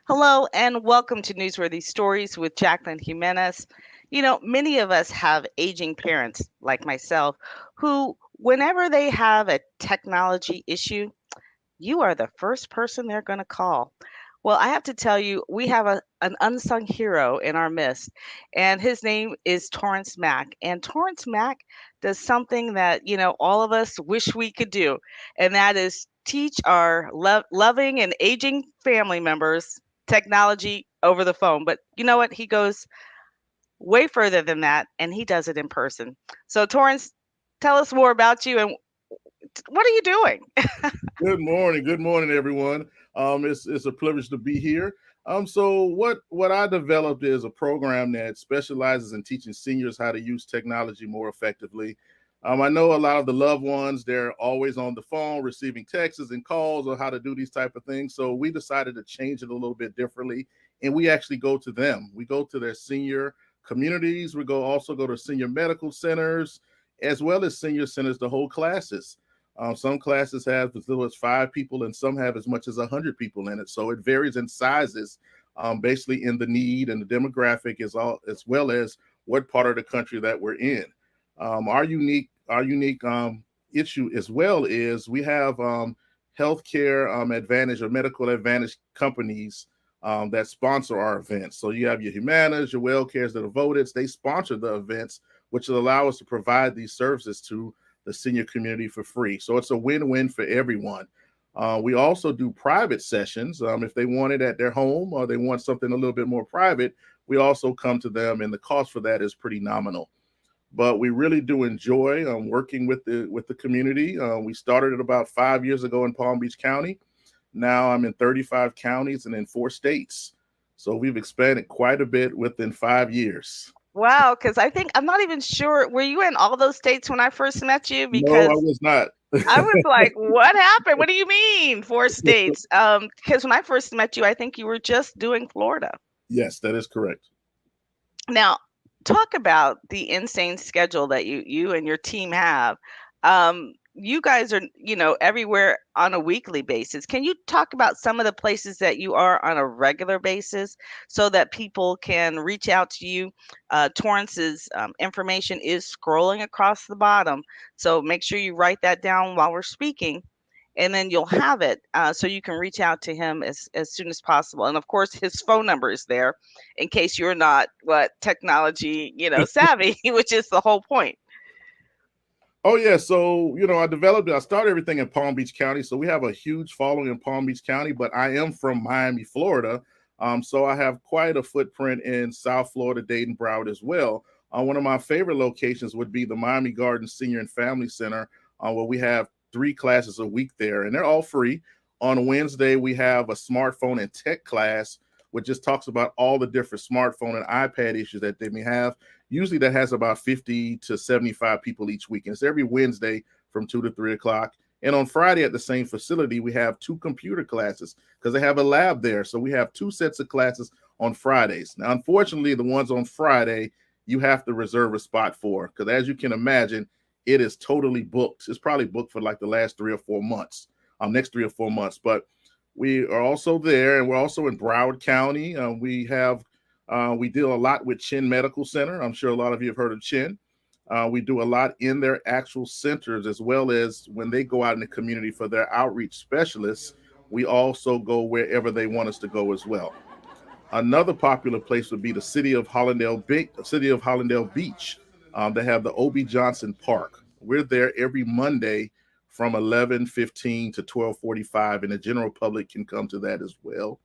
Hello and welcome to Newsworthy Stories with Jacqueline Jimenez. Many of us have aging parents like myself who, whenever they have a technology issue, you are the first person they're going to call. Well, I have to tell you, we have an unsung hero in our midst, and his name is Torrance Mack. And Torrance Mack does something that, all of us wish we could do, and that is teach our loving and aging family members technology over the phone. But you know what? He goes way further than that, and he does it in person. So, Torrance, tell us more about you and what are you doing? Good morning, everyone. It's a privilege to be here. So what I developed is a program that specializes in teaching seniors how to use technology more effectively. I know a lot of the loved ones, they're always on the phone receiving texts and calls on how to do these type of things. So we decided to change it a little bit differently, and we actually go to them. We go to their senior communities. We also go to senior medical centers as well as senior centers to hold classes. Some classes have as little as 5 people, and some have as much as 100 people in it. So it varies in sizes, basically in the need and the demographic, as well as what part of the country that we're in. Our unique issue as well is we have healthcare advantage or medical advantage companies that sponsor our events. So you have your Humanas, your WellCares, the Devoted. They sponsor the events, which will allow us to provide these services to the senior community for free. So it's a win-win for everyone. We also do private sessions. If they want it at their home or they want something a little bit more private, we also come to them, and the cost for that is pretty nominal. But we really do enjoy working with the community. We started it about 5 years ago in Palm Beach County. Now I'm in 35 counties and in 4 states. So we've expanded quite a bit within 5 years. Wow, because I think I'm not even sure. Were you in all those states when I first met you? No, I Because was not. I was like, "What happened? What do you mean 4 states?" Because when I first met you, I think you were just doing Florida. Yes, that is correct. Now, talk about the insane schedule that you and your team have. You guys are, everywhere on a weekly basis. Can you talk about some of the places that you are on a regular basis so that people can reach out to you? Torrance's information is scrolling across the bottom, so make sure you write that down while we're speaking, and then you'll have it so you can reach out to him as soon as possible. And of course, his phone number is there in case you're not what technology, savvy, which is the whole point. Oh yeah, so I started everything in Palm Beach County, so we have a huge following in Palm Beach County. But I am from Miami, Florida, so I have quite a footprint in South Florida, Dayton, Broward as well. One of my favorite locations would be the Miami Gardens Senior and Family Center, where we have 3 classes a week there, and they're all free. On Wednesday, we have a smartphone and tech class, which just talks about all the different smartphone and iPad issues that they may have. Usually that has about 50 to 75 people each week. And it's every Wednesday from 2 to 3 o'clock. And on Friday at the same facility, we have 2 computer classes because they have a lab there. So we have 2 sets of classes on Fridays. Now, unfortunately, the ones on Friday, you have to reserve a spot for because as you can imagine, it is totally booked. It's probably booked for like the last 3 or 4 months, next 3 or 4 months. But we are also there, and we're also in Broward County. We deal a lot with Chin Medical Center. I'm sure a lot of you have heard of Chin. We do a lot in their actual centers as well as when they go out in the community for their outreach specialists. We also go wherever they want us to go as well. Another popular place would be the city of Hollandale Beach. They have the O.B. Johnson Park. We're there every Monday from 11:15 to 12:45, and the general public can come to that as well.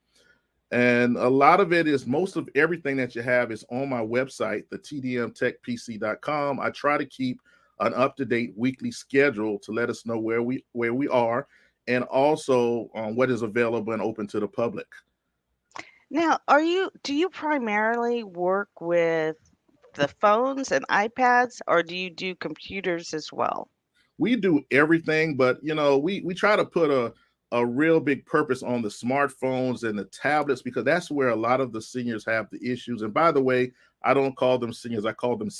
And a lot of it is most of everything that you have is on my website, the tdmtechpc.com. I try to keep an up-to-date weekly schedule to let us know where we are and also what is available and open to the public. Now, do you primarily work with the phones and iPads, or do you do computers as well? We do everything, but we try to put a real big purpose on the smartphones and the tablets because that's where a lot of the seniors have the issues. And by the way, I don't call them seniors, I call them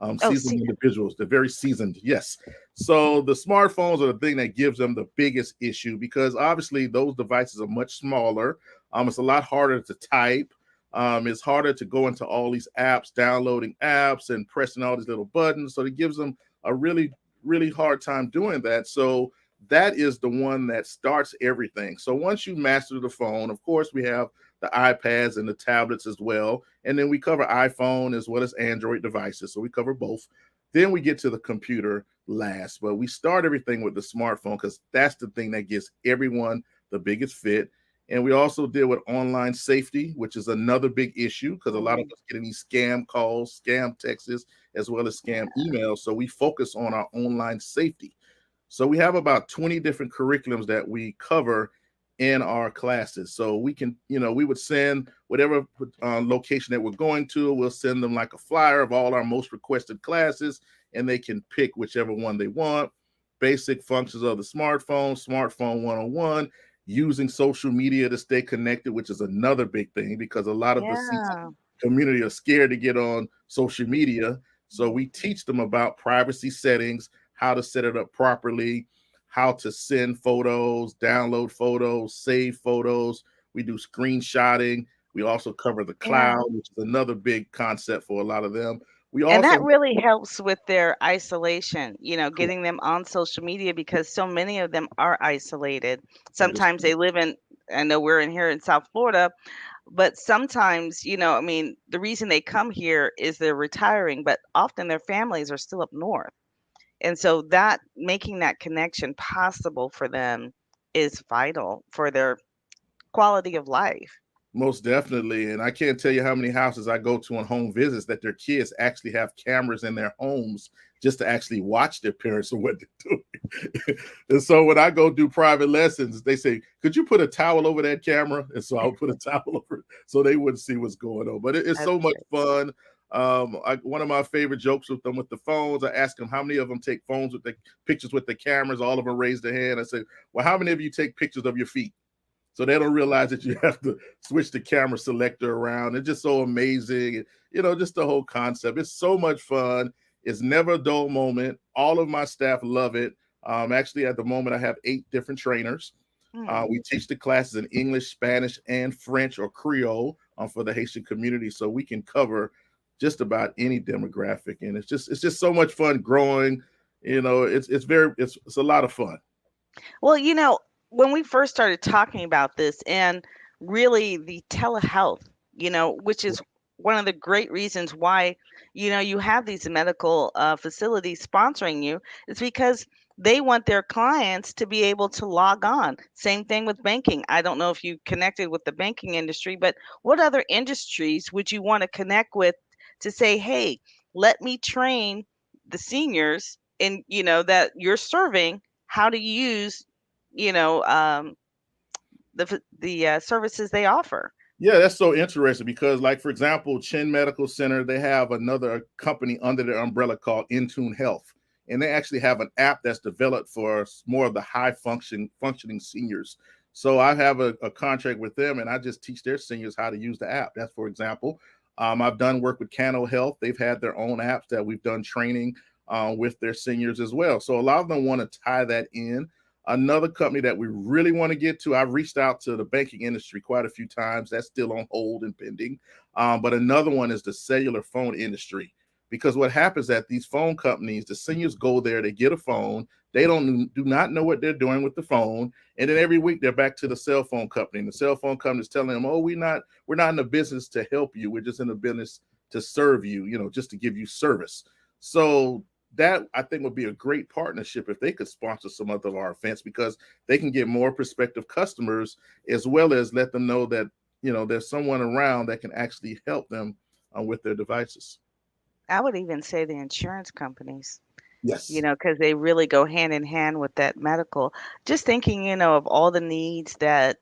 Oh, seasoned see, individuals. They're very seasoned. Yes. So the smartphones are the thing that gives them the biggest issue because obviously those devices are much smaller. It's a lot harder to type. It's harder to go into all these apps, downloading apps and pressing all these little buttons. So it gives them a really hard time doing that. So that is the one that starts everything. So once you master the phone, of course, we have the iPads and the tablets as well. And then we cover iPhone as well as Android devices. So we cover both. Then we get to the computer last, but we start everything with the smartphone because that's the thing that gives everyone the biggest fit. And we also deal with online safety, which is another big issue because a lot of Mm, us get these scam calls, scam texts, as well as scam yeah. emails. So we focus on our online safety. So we have about 20 different curriculums that we cover in our classes. So we can, we would send whatever location that we're going to, we'll send them like a flyer of all our most requested classes, and they can pick whichever one they want. Basic functions of the smartphone 101, using social media to stay connected, which is another big thing because a lot of the seasoned Yeah. community are scared to get on social media. So we teach them about privacy settings, how to set it up properly, how to send photos, download photos, save photos. We do screenshotting. We also cover the Yeah. cloud, which is another big concept for a lot of them. We And also that really helps with their isolation, correct, getting them on social media because so many of them are isolated. that is Sometimes they live in, I know we're in here in South Florida, but sometimes, I mean, the reason they come here is they're retiring, but often their families are still up north. And so that making that connection possible for them is vital for their quality of life. most definitely. And I can't tell you how many houses I go to on home visits that their kids actually have cameras in their homes just to actually watch their parents and what they're doing. And so when I go do private lessons, they say, "Could you put a towel over that camera?" And so I'll put a towel over it so they wouldn't see what's going on. But it's That's so much good. fun. One of my favorite jokes with them with the phones, I ask them how many of them take phones with the pictures with the cameras. All of them raise their hand. I say, "Well, how many of you take pictures of your feet?" So they don't realize that you have to switch the camera selector around. It's just so amazing. Just the whole concept. It's so much fun. It's never a dull moment. All of my staff love it. Actually, at the moment, I have 8 different trainers. Hmm. We teach the classes in English, Spanish, and French or Creole for the Haitian community, so we can cover just about any demographic. And it's just so much fun growing. It's a lot of fun. Well, when we first started talking about this and really the telehealth, which is one of the great reasons why, you have these medical facilities sponsoring you, is because they want their clients to be able to log on. Same thing with banking. I don't know if you connected with the banking industry, but what other industries would you want to connect with to say, hey, let me train the seniors in, that you're serving how to use you know, the services they offer. Yeah, that's so interesting because, like, for example, Chin Medical Center, they have another company under their umbrella called Intune Health, and they actually have an app that's developed for more of the functioning seniors. So I have a contract with them, and I just teach their seniors how to use the app. That's for example. I've done work with Cano Health. They've had their own apps that we've done training with their seniors as well. So a lot of them want to tie that in. Another company that we really want to get to, I've reached out to the banking industry quite a few times. That's still on hold and pending. But another one is the cellular phone industry. Because what happens at these phone companies, the seniors go there, they get a phone, they do not know what they're doing with the phone, and then every week they're back to the cell phone company. And the cell phone company is telling them, "Oh, we're not in the business to help you. We're just in the business to serve you, just to give you service." So that I think would be a great partnership if they could sponsor some of our events because they can get more prospective customers as well as let them know that there's someone around that can actually help them with their devices. I would even say the insurance companies, Yes. because they really go hand in hand with that medical. Just thinking, of all the needs that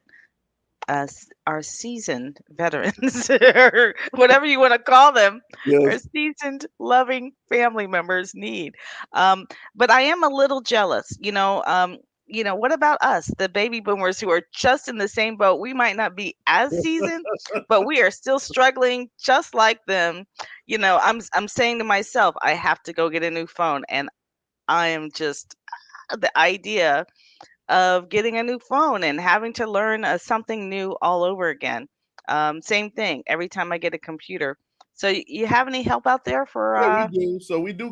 our seasoned veterans, or whatever you want to call them, our Yes. seasoned, loving family members need. Um, but I am a little jealous, what about us, the baby boomers who are just in the same boat? We might not be as seasoned, but we are still struggling just like them. I'm saying to myself, I have to go get a new phone, and I am just the idea of getting a new phone and having to learn something new all over again. Same thing every time I get a computer. So you have any help out there for Yeah, we do. So we do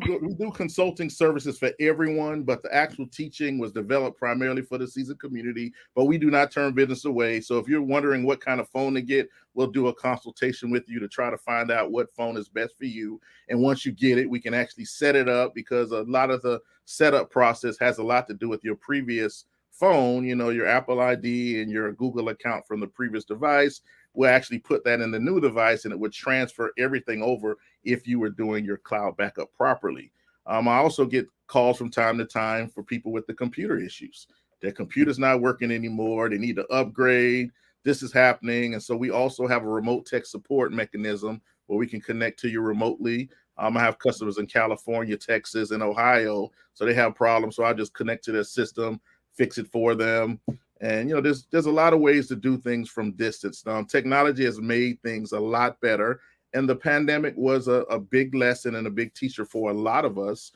consulting services for everyone, but the actual teaching was developed primarily for the seasoned community. But we do not turn business away. So if you're wondering what kind of phone to get, we'll do a consultation with you to try to find out what phone is best for you. And once you get it, we can actually set it up, because a lot of the setup process has a lot to do with your previous phone, your Apple ID and your Google account from the previous device. We'll actually put that in the new device, and it would transfer everything over if you were doing your cloud backup properly. I also get calls from time to time for people with the computer issues. Their computer's not working anymore. They need to upgrade. This is happening. And so we also have a remote tech support mechanism where we can connect to you remotely. I have customers in California, Texas, and Ohio. So they have problems. So I just connect to their system, fix it for them. And there's a lot of ways to do things from distance. Technology has made things a lot better, and the pandemic was a big lesson and a big teacher for a lot of us,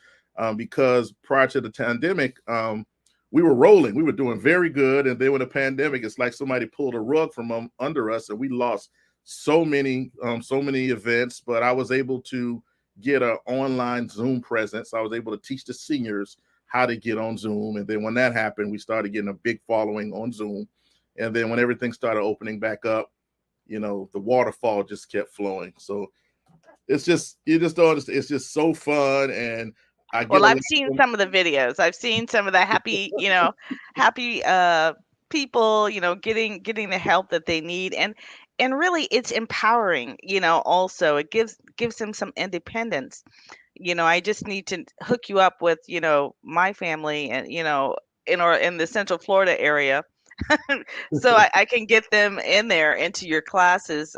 because prior to the pandemic, we were rolling, we were doing very good, and then with the pandemic, it's like somebody pulled a rug from under us, and we lost so many events. But I was able to get an online Zoom presence. I was able to teach the seniors how to get on Zoom. And then when that happened, we started getting a big following on Zoom. And then when everything started opening back up, the waterfall just kept flowing. So it's just, you just don't understand. It's just so fun. And I get Well, a I've lot seen of, some of the videos. I've seen some of the happy, happy people, getting the help that they need, and really it's empowering, also. It gives them some independence. I just need to hook you up with, my family, and in the Central Florida area, so I can get them in there into your classes.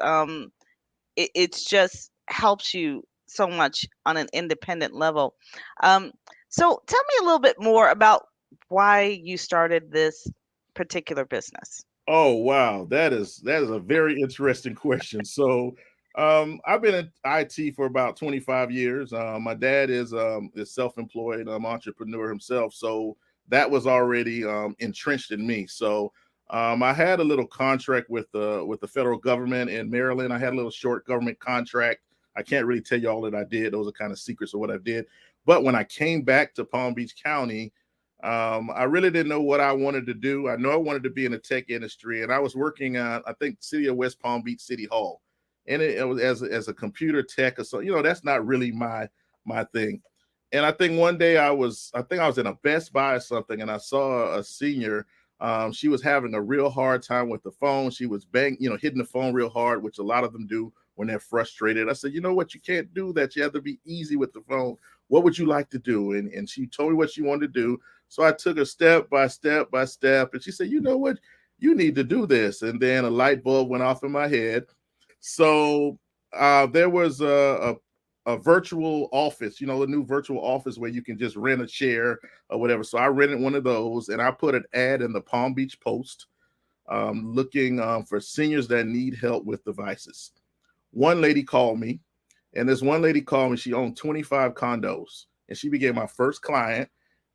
It's just helps you so much on an independent level. Um, so tell me a little bit more about why you started this particular business. oh, wow. That is a very interesting question. So I've been in IT for about 25 years. My dad is self-employed entrepreneur himself. So that was already entrenched in me. So I had a little contract with the federal government in Maryland. I had a little short government contract. I can't really tell you all that I did. Those are kind of secrets of what I did. But when I came back to Palm Beach County, I really didn't know what I wanted to do. I know I wanted to be in the tech industry, and I was working at, I think, City of West Palm Beach City Hall, and it was as a computer tech or so. That's not really my thing. And I think one day I think I was in a Best Buy or something, and I saw a senior. She was having a real hard time with the phone. She was hitting the phone real hard, which a lot of them do when they're frustrated. I said, you know what, you can't do that. You have to be easy with the phone. What would you like to do? And she told me what she wanted to do. So I took her step by step by step, and she said, you know what, you need to do this. And then a light bulb went off in my head. So there was a virtual office, the new virtual office where you can just rent a chair or whatever. So I rented one of those, and I put an ad in the Palm Beach Post, looking for seniors that need help with devices. One lady called me, and this one lady called me. She owned 25 condos, and she became my first client.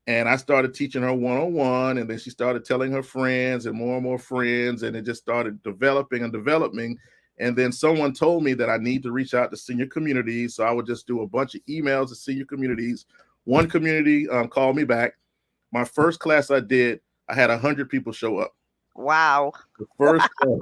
And I started teaching her one on one, and then she started telling her friends and more friends, and it just started developing and developing. And then someone told me that I need to reach out to senior communities, so I would just do a bunch of emails to senior communities. One community called me back. My first class I did, I had 100 people show up. Wow. The first class.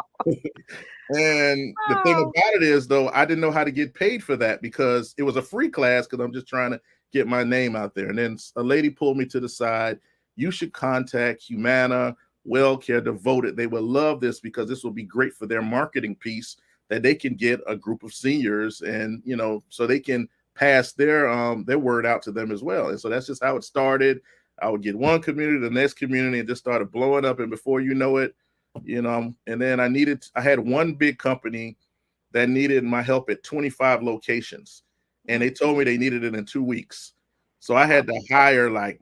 And the thing Wow. about it is, though, I didn't know how to get paid for that because it was a free class because I'm just trying to get my name out there. And then a lady pulled me to the side. You should contact Humana, WellCare, Devoted. They will love this because this will be great for their marketing piece that they can get a group of seniors and, so they can pass their word out to them as well. And so that's just how it started. I would get one community, the next community, and just started blowing up. And before you know it, and then I had one big company that needed my help at 25 locations, and they told me they needed it in 2 weeks. So I had to hire like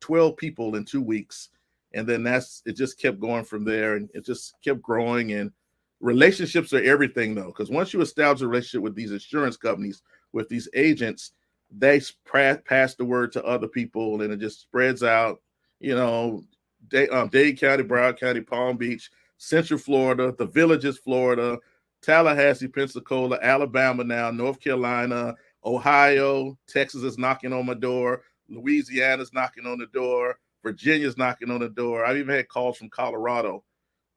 12 people in 2 weeks. And then it just kept going from there, and it just kept growing. And relationships are everything, though, because once you establish a relationship with these insurance companies, with these agents, they pass the word to other people, and it just spreads out. Dade County, Broward County, Palm Beach, Central Florida, the Villages, Florida, Tallahassee, Pensacola, Alabama now, North Carolina, Ohio, Texas is knocking on my door, Louisiana's knocking on the door, Virginia's knocking on the door. I've even had calls from Colorado.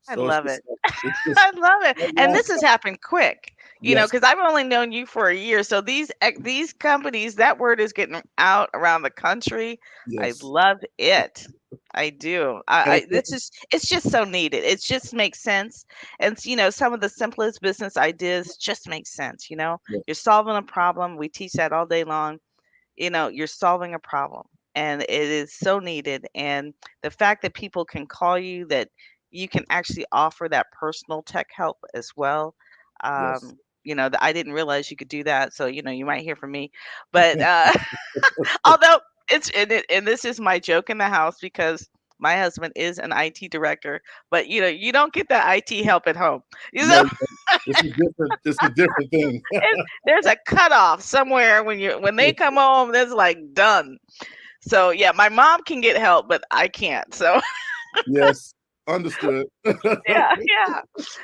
I So love it. it's just I love it. And this has happened quick, yes, because I've only known you for a year. So these companies, that word is getting out around the country. I yes. love it. I do. And This is it's just so needed. It just makes sense. And some of the simplest business ideas just make sense. yes, You're solving a problem. We teach that all day long. You're solving a problem, and it is so needed. And the fact that people can call you, that you can actually offer that personal tech help as well. yes. I didn't realize you could do that. So, you might hear from me. But although and this is my joke in the house, because my husband is an IT director, but you don't get that IT help at home. You No, know, it's a different thing. there's a cutoff somewhere when they come home, there's like done. So yeah, my mom can get help, but I can't. So Yes, understood. yeah, yeah.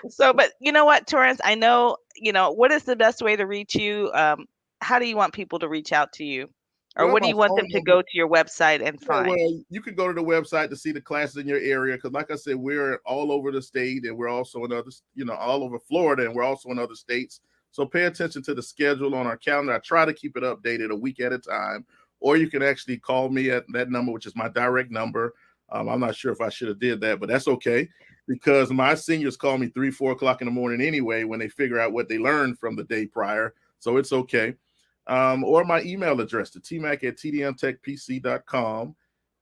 So, but you know what, Torrance? I know, what is the best way to reach you? How do you want people to reach out to you? Or Well, what do my you want them phone to number. go to your website and Yeah, find? well, you can go to the website to see the classes in your area because, like I said, we're all over the state, and we're also in other, all over Florida, and we're also in other states. So pay attention to the schedule on our calendar. I try to keep it updated a week at a time, or you can actually call me at that number, which is my direct number. I'm not sure if I should have did that, but that's okay because my seniors call me 3, 4 o'clock in the morning anyway when they figure out what they learned from the day prior. So it's okay. Or my email address to tmac@tdmtechpc.com.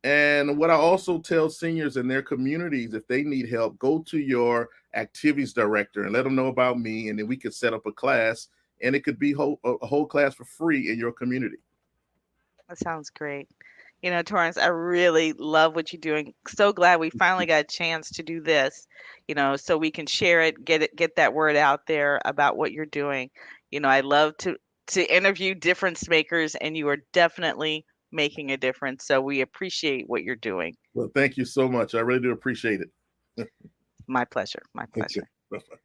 And what I also tell seniors in their communities, if they need help, go to your activities director and let them know about me, and then we could set up a class, and it could be a whole class for free in your community. That sounds great. Torrance, I really love what you're doing. So glad we finally got a chance to do this, so we can share it, get that word out there about what you're doing. I love to interview difference makers, and you are definitely making a difference. So we appreciate what you're doing. Well, thank you so much. I really do appreciate it. My pleasure. My Okay. pleasure. Bye-bye.